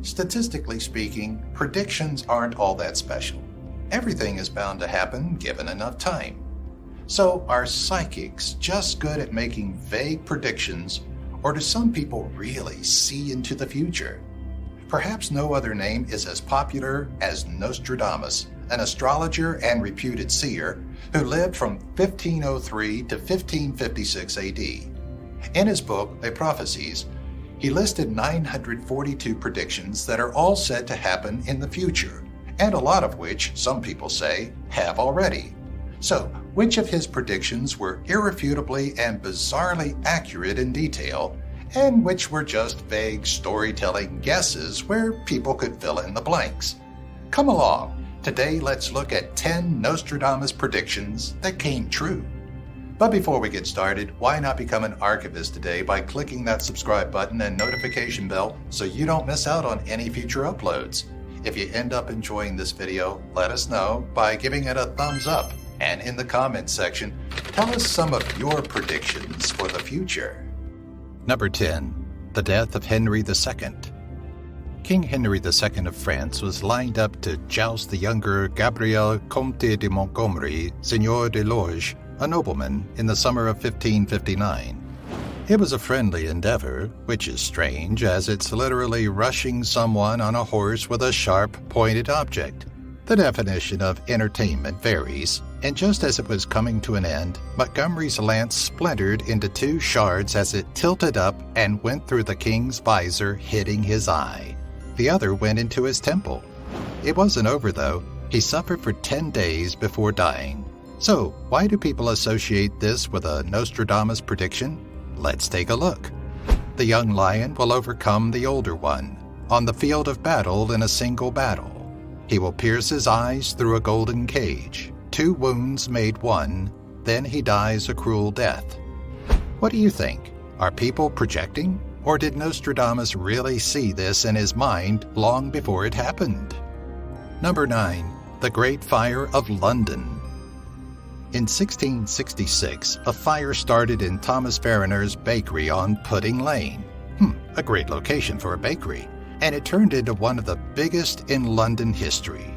Statistically speaking, predictions aren't all that special. Everything is bound to happen given enough time. So are psychics just good at making vague predictions, or do some people really see into the future? Perhaps no other name is as popular as Nostradamus, an astrologer and reputed seer who lived from 1503 to 1556 AD. In his book, The Prophecies, he listed 942 predictions that are all said to happen in the future, and a lot of which, some people say, have already. So, which of his predictions were irrefutably and bizarrely accurate in detail, and which were just vague storytelling guesses where people could fill in the blanks? Come along. Today, let's look at 10 Nostradamus predictions that came true. But before we get started, why not become an archivist today by clicking that subscribe button and notification bell so you don't miss out on any future uploads? If you end up enjoying this video, let us know by giving it a thumbs up. And in the comments section, tell us some of your predictions for the future. Number 10. The death of Henry II. King Henry II of France was lined up to joust the younger Gabriel Comte de Montgomery, Seigneur de Lorge, a nobleman, in the summer of 1559. It was a friendly endeavor, which is strange, as it's literally rushing someone on a horse with a sharp, pointed object. The definition of entertainment varies, and just as it was coming to an end, Montgomery's lance splintered into two shards as it tilted up and went through the king's visor, hitting his eye. The other went into his temple. It wasn't over, though. He suffered for 10 days before dying. So, why do people associate this with a Nostradamus prediction? Let's take a look. The young lion will overcome the older one on the field of battle in a single battle. He will pierce his eyes through a golden cage. 2 wounds made 1, then he dies a cruel death. What do you think? Are people projecting? Or did Nostradamus really see this in his mind long before it happened? Number 9. The Great Fire of London. In 1666, a fire started in Thomas Farriner's bakery on Pudding Lane. A great location for a bakery. And it turned into one of the biggest in London history.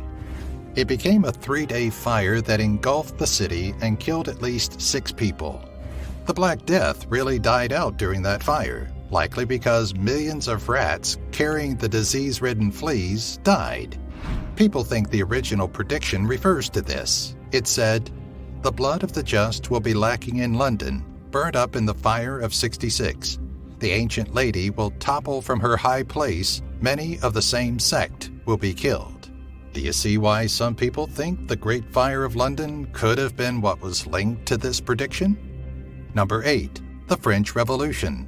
It became a 3-day fire that engulfed the city and killed at least 6 people. The Black Death really died out during that fire, likely because millions of rats carrying the disease-ridden fleas died. People think the original prediction refers to this. It said, "The blood of the just will be lacking in London, burnt up in the fire of 66. The ancient lady will topple from her high place, many of the same sect will be killed." Do you see why some people think the Great Fire of London could have been what was linked to this prediction? Number 8. The French Revolution.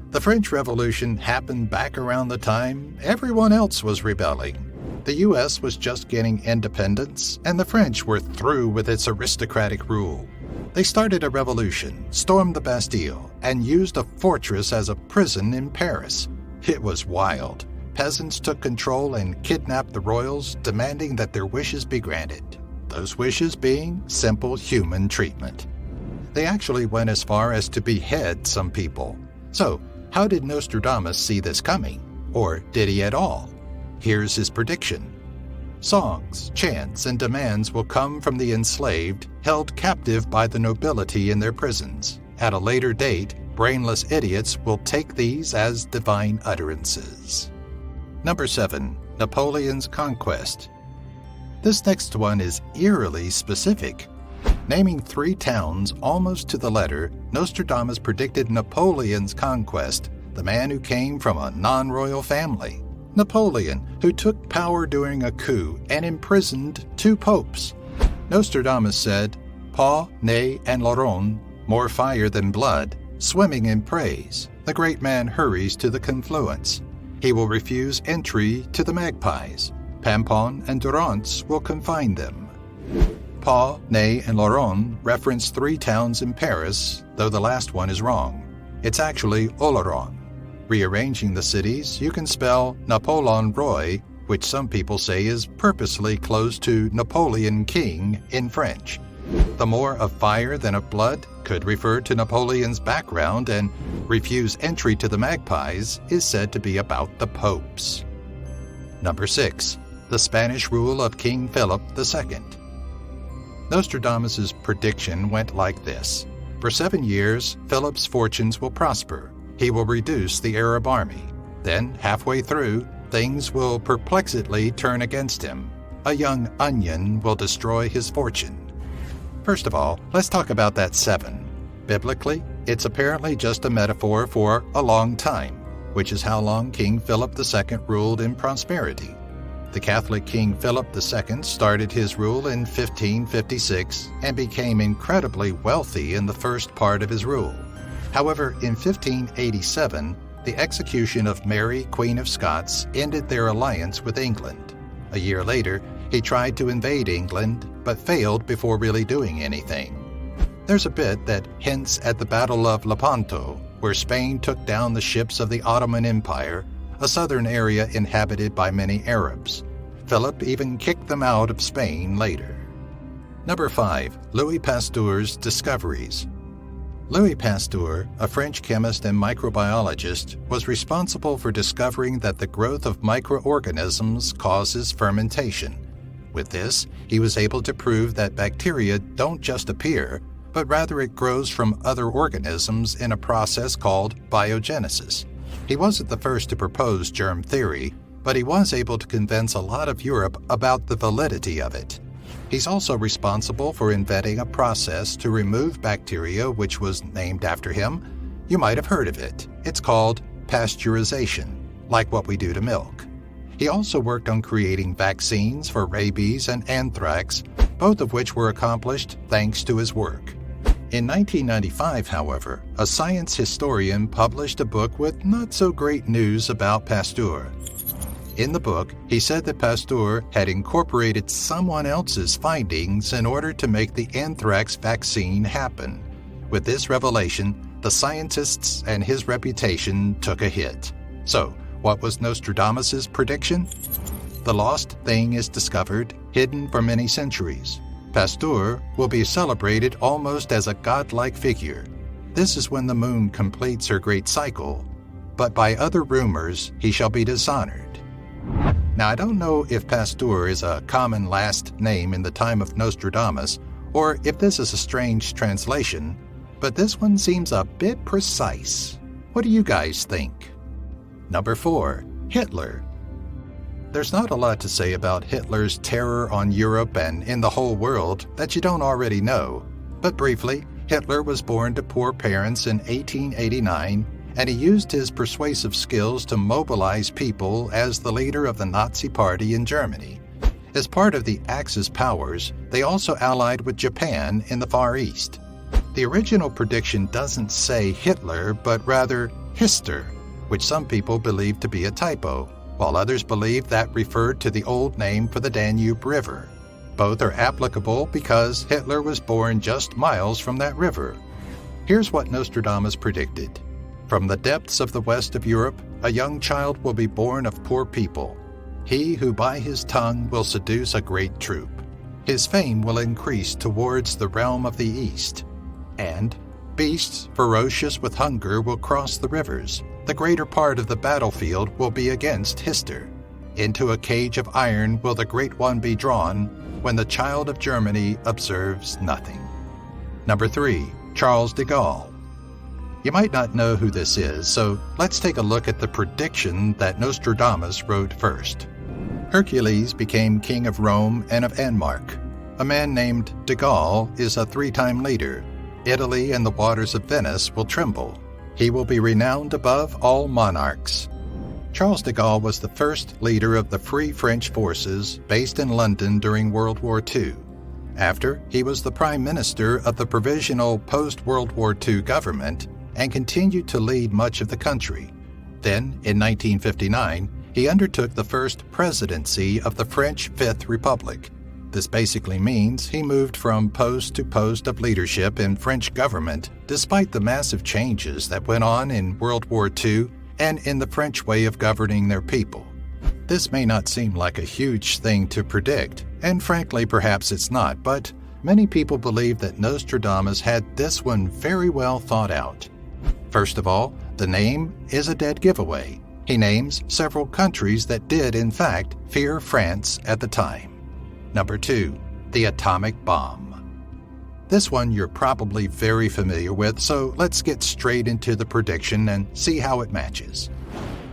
The French Revolution happened back around the time everyone else was rebelling. The U.S. was just getting independence, and the French were through with its aristocratic rule. They started a revolution, stormed the Bastille, and used a fortress as a prison in Paris. It was wild. Peasants took control and kidnapped the royals, demanding that their wishes be granted. Those wishes being simple human treatment. They actually went as far as to behead some people. So, how did Nostradamus see this coming? Or did he at all? Here's his prediction. Songs, chants, and demands will come from the enslaved, held captive by the nobility in their prisons. At a later date, brainless idiots will take these as divine utterances. Number 7. Napoleon's Conquest. This next one is eerily specific. Naming 3 towns almost to the letter, Nostradamus predicted Napoleon's conquest, the man who came from a non-royal family. Napoleon, who took power during a coup and imprisoned 2 popes. Nostradamus said, "Paul, Ney, and Laurent, more fire than blood, swimming in praise. The great man hurries to the confluence. He will refuse entry to the magpies. Pampon and Durance will confine them." Paul, Ney, and Laurent reference 3 towns in Paris, though the last one is wrong. It's actually Oloron. Rearranging the cities, you can spell Napoleon Roy, which some people say is purposely close to Napoleon King in French. The more of fire than of blood could refer to Napoleon's background, and refuse entry to the magpies is said to be about the popes. Number 6. The Spanish rule of King Philip II. Nostradamus' prediction went like this. For 7 years, Philip's fortunes will prosper. He will reduce the Arab army. Then, halfway through, things will perplexedly turn against him. A young onion will destroy his fortune. First of all, let's talk about that 7. Biblically, it's apparently just a metaphor for a long time, which is how long King Philip II ruled in prosperity. The Catholic King Philip II started his rule in 1556 and became incredibly wealthy in the first part of his rule. However, in 1587, the execution of Mary, Queen of Scots, ended their alliance with England. A year later, he tried to invade England, but failed before really doing anything. There's a bit that hints at the Battle of Lepanto, where Spain took down the ships of the Ottoman Empire, a southern area inhabited by many Arabs. Philip even kicked them out of Spain later. Number 5. Louis Pasteur's discoveries. Louis Pasteur, a French chemist and microbiologist, was responsible for discovering that the growth of microorganisms causes fermentation. With this, he was able to prove that bacteria don't just appear, but rather it grows from other organisms in a process called biogenesis. He wasn't the first to propose germ theory, but he was able to convince a lot of Europe about the validity of it. He's also responsible for inventing a process to remove bacteria which was named after him. You might have heard of it. It's called pasteurization, like what we do to milk. He also worked on creating vaccines for rabies and anthrax, both of which were accomplished thanks to his work. In 1995, however, a science historian published a book with not so great news about Pasteur. In the book, he said that Pasteur had incorporated someone else's findings in order to make the anthrax vaccine happen. With this revelation, the scientists and his reputation took a hit. So, what was Nostradamus' prediction? The lost thing is discovered, hidden for many centuries. Pasteur will be celebrated almost as a godlike figure. This is when the moon completes her great cycle, but by other rumors he shall be dishonored. Now, I don't know if Pasteur is a common last name in the time of Nostradamus, or if this is a strange translation, but this one seems a bit precise. What do you guys think? Number 4. Hitler. There's not a lot to say about Hitler's terror on Europe and in the whole world that you don't already know. But briefly, Hitler was born to poor parents in 1889, and he used his persuasive skills to mobilize people as the leader of the Nazi Party in Germany. As part of the Axis powers, they also allied with Japan in the Far East. The original prediction doesn't say Hitler, but rather Hister, which some people believe to be a typo, while others believe that referred to the old name for the Danube River. Both are applicable because Hitler was born just miles from that river. Here's what Nostradamus predicted. From the depths of the west of Europe, a young child will be born of poor people. He who by his tongue will seduce a great troop. His fame will increase towards the realm of the east. And beasts ferocious with hunger will cross the rivers. The greater part of the battlefield will be against Hister. Into a cage of iron will the Great One be drawn when the child of Germany observes nothing. Number 3. Charles de Gaulle. You might not know who this is, so let's take a look at the prediction that Nostradamus wrote first. Hercules became king of Rome and of Denmark. A man named de Gaulle is a 3-time leader. Italy and the waters of Venice will tremble. He will be renowned above all monarchs. Charles de Gaulle was the first leader of the Free French forces based in London during World War II. After, he was the prime minister of the provisional post-World War II government and continued to lead much of the country. Then, in 1959, he undertook the first presidency of the French Fifth Republic. This basically means he moved from post to post of leadership in French government despite the massive changes that went on in World War II and in the French way of governing their people. This may not seem like a huge thing to predict, and frankly perhaps it's not, but many people believe that Nostradamus had this one very well thought out. First of all, the name is a dead giveaway. He names several countries that did, in fact, fear France at the time. Number 2. The atomic bomb. This one you're probably very familiar with, so let's get straight into the prediction and see how it matches.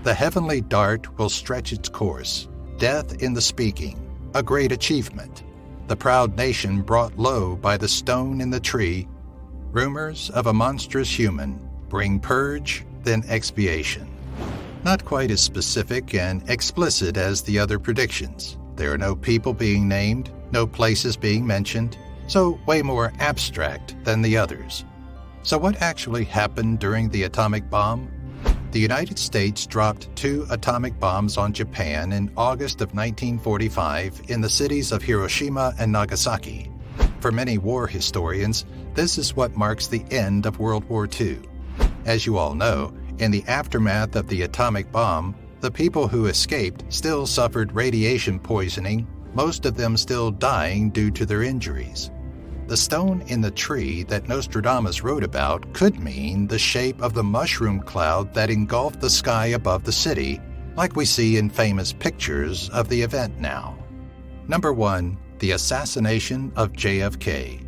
The heavenly dart will stretch its course, death in the speaking, a great achievement. The proud nation brought low by the stone in the tree. Rumors of a monstrous human bring purge, then expiation. Not quite as specific and explicit as the other predictions. There are no people being named, no places being mentioned, so way more abstract than the others. So what actually happened during the atomic bomb? The United States dropped 2 atomic bombs on Japan in August of 1945 in the cities of Hiroshima and Nagasaki. For many war historians, this is what marks the end of World War II. As you all know, in the aftermath of the atomic bomb, the people who escaped still suffered radiation poisoning, most of them still dying due to their injuries. The stone in the tree that Nostradamus wrote about could mean the shape of the mushroom cloud that engulfed the sky above the city, like we see in famous pictures of the event now. Number 1. The assassination of JFK.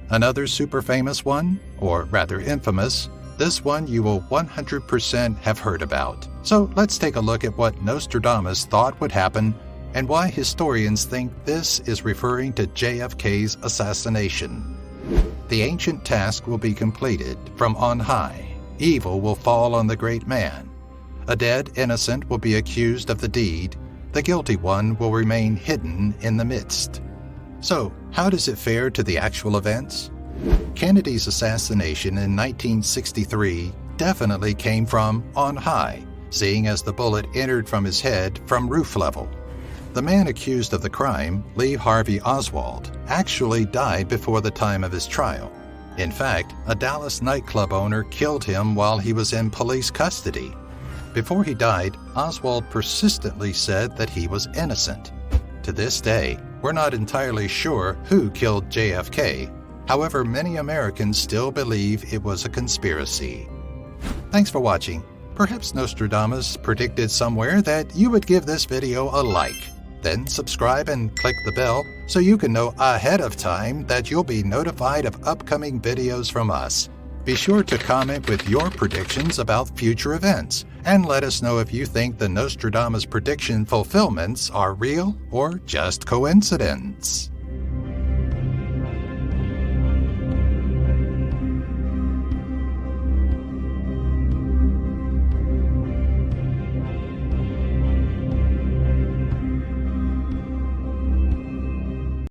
Another super famous one, or rather infamous. This one you will 100% have heard about. So let's take a look at what Nostradamus thought would happen and why historians think this is referring to JFK's assassination. The ancient task will be completed from on high. Evil will fall on the great man. A dead innocent will be accused of the deed. The guilty one will remain hidden in the midst. So, how does it fare to the actual events? Kennedy's assassination in 1963 definitely came from on high, seeing as the bullet entered from his head from roof level. The man accused of the crime, Lee Harvey Oswald, actually died before the time of his trial. In fact, a Dallas nightclub owner killed him while he was in police custody. Before he died, Oswald persistently said that he was innocent. To this day, we're not entirely sure who killed JFK. However, many Americans still believe it was a conspiracy. Thanks for watching. Perhaps Nostradamus predicted somewhere that you would give this video a like. Then subscribe and click the bell so you can know ahead of time that you'll be notified of upcoming videos from us. Be sure to comment with your predictions about future events and let us know if you think the Nostradamus prediction fulfillments are real or just coincidence.